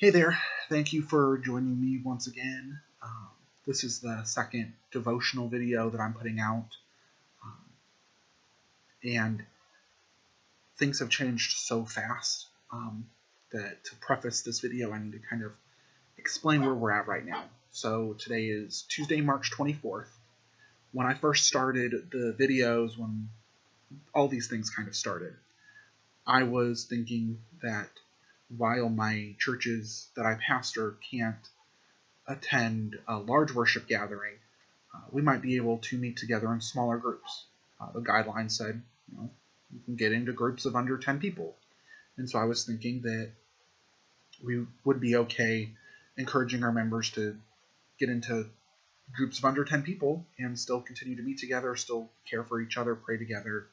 Hey there, thank you for joining me once again. This is the second devotional video that I'm putting out, um, and things have changed so fast that to preface this video, I need to kind of explain where we're at right now. So today is Tuesday, March 24th. When I first started the videos, when all these things kind of started, I was thinking that while my churches that I pastor can't attend a large worship gathering, we might be able to meet together in smaller groups. The guidelines said, you can get into groups of under 10 people. And so I was thinking that we would be okay encouraging our members to get into groups of under 10 people and still continue to meet together, still care for each other, pray together.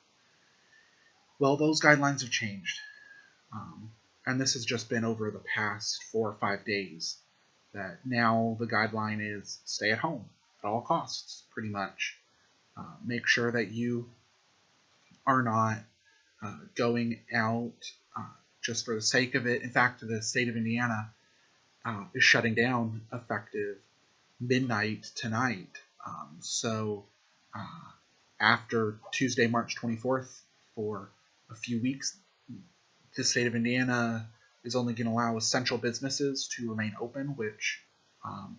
Well, those guidelines have changed. And this has just been over the past 4 or 5 days. That now the guideline is stay at home at all costs, pretty much. Make sure that you are not going out just for the sake of it. In fact, the state of Indiana is shutting down effective midnight tonight. So after Tuesday, March 24th, for a few weeks, the state of Indiana is only going to allow essential businesses to remain open, which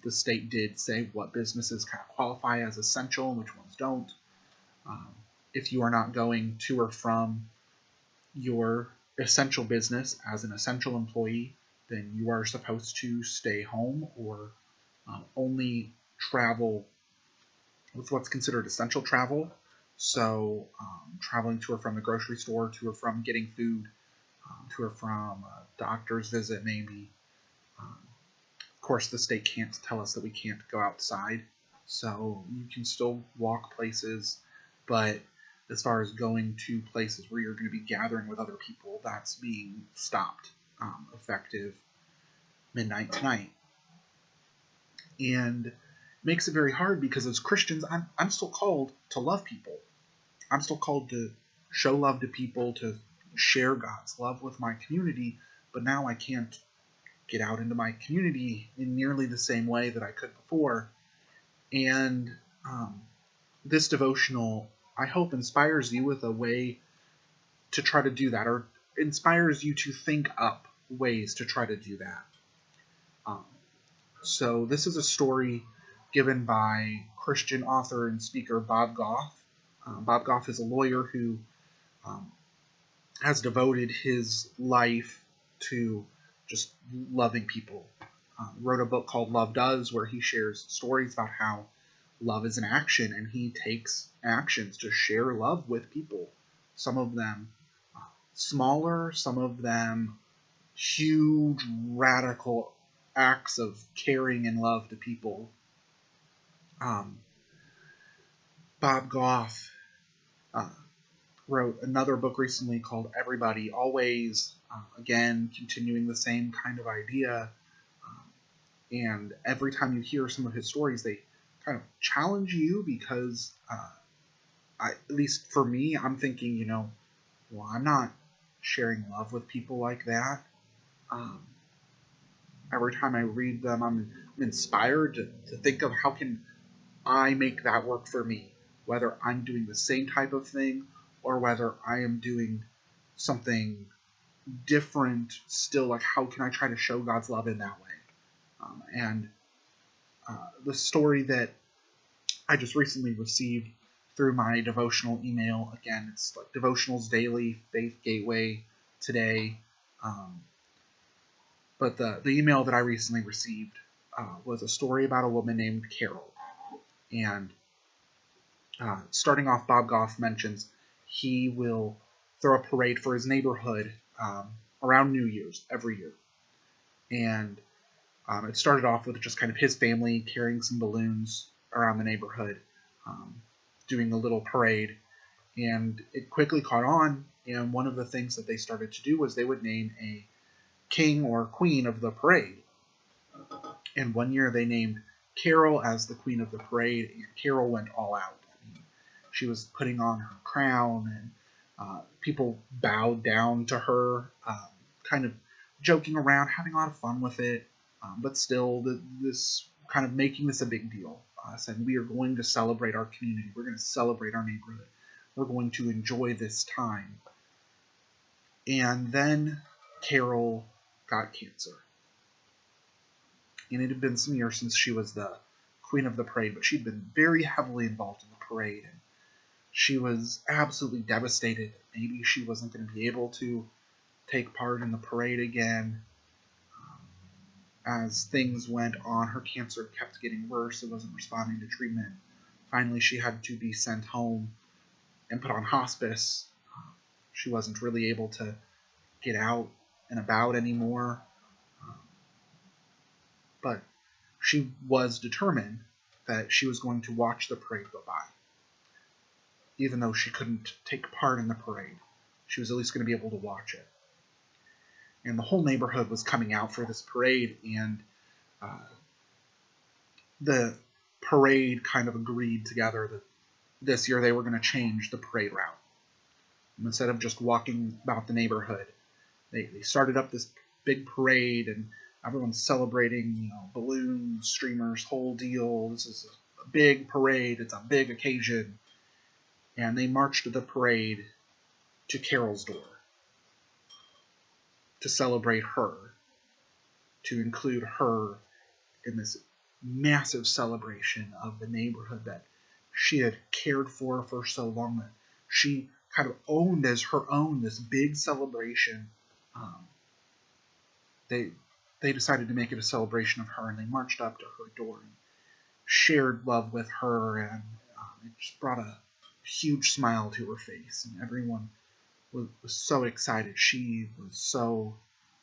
the state did say what businesses kind of qualify as essential and which ones don't. If you are not going to or from your essential business as an essential employee, then you are supposed to stay home or only travel with what's considered essential travel. So traveling to or from the grocery store, to or from getting food, to or from a doctor's visit maybe. Of course, the state can't tell us that we can't go outside, so you can still walk places, but as far as going to places where you're going to be gathering with other people, that's being stopped effective midnight tonight. And it makes it very hard because as Christians, I'm still called to love people. I'm still called to show love to people, to share God's love with my community, but now I can't get out into my community in nearly the same way that I could before. And this devotional, I hope, inspires you with a way to try to do that, or inspires you to think up ways to try to do that. So this is a story given by Christian author and speaker Bob Goff. Bob Goff is a lawyer who has devoted his life to just loving people. Wrote a book called Love Does, where he shares stories about how love is an action, and he takes actions to share love with people. Some of them smaller, some of them huge, radical acts of caring and love to people. Bob Goff wrote another book recently called Everybody Always, again, continuing the same kind of idea. And every time you hear some of his stories, they kind of challenge you because, at least for me, I'm thinking, well, I'm not sharing love with people like that. Every time I read them, I'm inspired to think of how can I make that work for me, whether I'm doing the same type of thing or whether I am doing something different still, like how can I try to show God's love in that way. And the story that I just recently received through my devotional email, again, it's like Devotionals Daily, Faith Gateway Today, but the email that I recently received was a story about a woman named Carol. And starting off, Bob Goff mentions he will throw a parade for his neighborhood around New Year's every year. And it started off with just kind of his family carrying some balloons around the neighborhood, doing a little parade. And it quickly caught on, and one of the things that they started to do was they would name a king or queen of the parade. And one year they named Carol as the queen of the parade, and Carol went all out. She was putting on her crown, and people bowed down to her, kind of joking around, having a lot of fun with it, but still this kind of making this a big deal. Saying we are going to celebrate our community. We're going to celebrate our neighborhood. We're going to enjoy this time. And then Carol got cancer. And it had been some years since she was the queen of the parade, but she'd been very heavily involved in the parade. And she was absolutely devastated. Maybe she wasn't going to be able to take part in the parade again. As things went on, her cancer kept getting worse. It wasn't responding to treatment. Finally, she had to be sent home and put on hospice. She wasn't really able to get out and about anymore. But she was determined that she was going to watch the parade go by. Even though she couldn't take part in the parade, she was at least going to be able to watch it. And the whole neighborhood was coming out for this parade, and the parade kind of agreed together that this year they were going to change the parade route. And instead of just walking about the neighborhood, they started up this big parade, and everyone's celebrating, balloons, streamers, whole deal. This is a big parade. It's a big occasion. And they marched the parade to Carol's door to celebrate her, to include her in this massive celebration of the neighborhood that she had cared for so long, that she kind of owned as her own, this big celebration. They decided to make it a celebration of her, and they marched up to her door and shared love with her, and it just brought a huge smile to her face, and everyone was so excited. She was so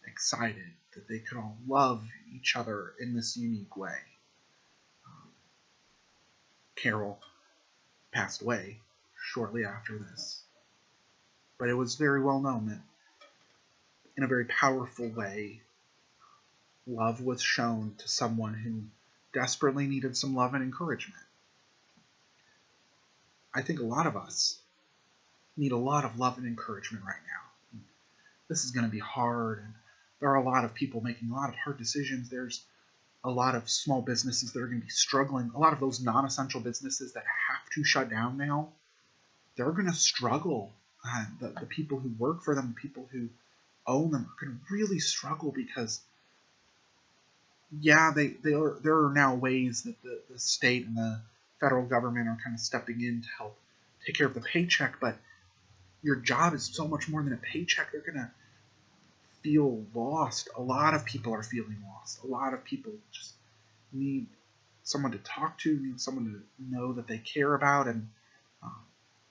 excited that they could all love each other in this unique way. Carol passed away shortly after this, but it was very well known that in a very powerful way, love was shown to someone who desperately needed some love and encouragement. I think a lot of us need a lot of love and encouragement right now. This is going to be hard, and there are a lot of people making a lot of hard decisions. There's a lot of small businesses that are going to be struggling. A lot of those non-essential businesses that have to shut down now, they're going to struggle. The people who work for them, the people who own them, are going to really struggle because, yeah, there are now ways that the state and the federal government are kind of stepping in to help take care of the paycheck, but your job is so much more than a paycheck. They're going to feel lost. A lot of people are feeling lost. A lot of people just need someone to talk to, need someone to know that they care about. And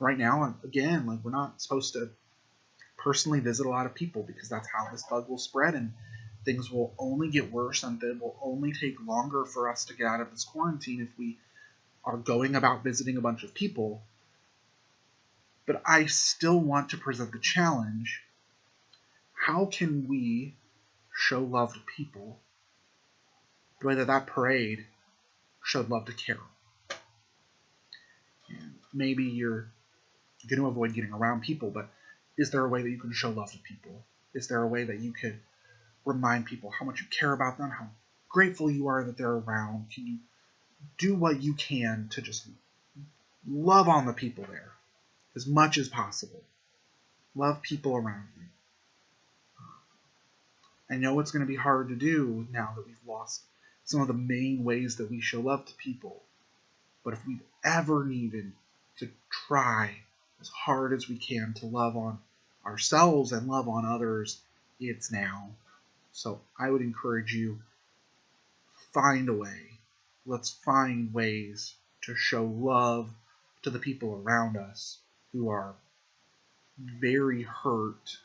right now, again, we're not supposed to personally visit a lot of people because that's how this bug will spread, and things will only get worse, and it will only take longer for us to get out of this quarantine if we are going about visiting a bunch of people. But I still want to present the challenge. How can we show love to people the way that parade showed love to Carol? And maybe you're going to avoid getting around people, but is there a way that you can show love to people? Is there a way that you could remind people how much you care about them, how grateful you are that they're around? Can you do what you can to just love on the people there as much as possible? Love people around you. I know it's going to be hard to do now that we've lost some of the main ways that we show love to people. But if we've ever needed to try as hard as we can to love on ourselves and love on others, it's now. So I would encourage you, find a way. Let's find ways to show love to the people around us who are very hurt,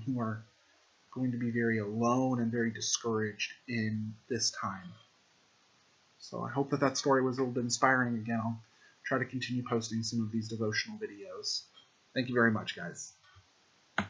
who are going to be very alone and very discouraged in this time. So I hope that story was a little bit inspiring. Again, I'll try to continue posting some of these devotional videos. Thank you very much, guys.